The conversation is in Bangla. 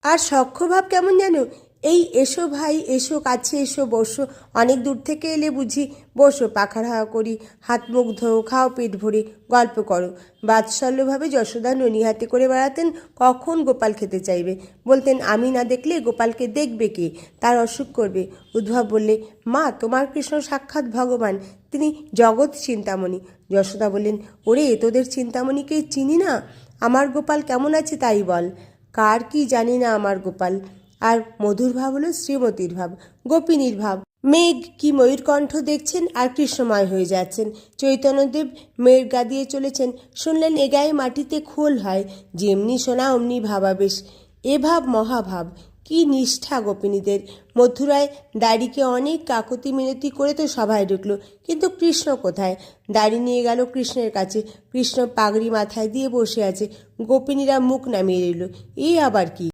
আর সখ্যভাব কেমন জানো, এই এসো ভাই এসো, কাছে এসো, বসো, অনেক দূর থেকে এলে বুঝি, বসো, পাখার হাওয়া করি, হাত মুখ ধোও, খাও পেট ভরে, গল্প করো। বাৎসল্যভাবে যশোদা ননি হাতে করে বেড়াতেন। কখন গোপাল খেতে চাইবে, বলতেন আমি না দেখলে গোপালকে দেখবে কে, তার অসুখ করবে। উদ্ভব বললে, মা তোমার কৃষ্ণ সাক্ষাৎ ভগবান, তিনি জগৎ চিন্তামণি। যশোদা বললেন, ওরে তোদের চিন্তামণিকে চিনি না, আমার গোপাল কেমন আছে তাই বল। কার কি জানি না আমার গোপাল। আর মধুর ভাব হলো শ্রীমতীর ভাব, গোপিনীর ভাব। মেঘ কি ময়ূরকণ্ঠ দেখছেন আর কৃষ্ণময় হয়ে যাচ্ছেন। চৈতন্যদেব মেঘ গা দিয়ে চলেছেন, শুনলেন এ গায়ে মাটিতে খোল হয়, যেমনি শোনা অমনি ভাবাবেশ। এ ভাব মহাভাব, কি নিষ্ঠা গোপিনীদের। মথুরায় দাড়িকে অনেক কাকতি মিনতি করে তো সভায় ঢুকলো, কিন্তু কৃষ্ণ কোথায়। দাড়ি নিয়ে গেল কৃষ্ণের কাছে, কৃষ্ণ পাগড়ি মাথায় দিয়ে বসে আছে, গোপিনীরা মুখ নামিয়ে রইল। এই আবার কি।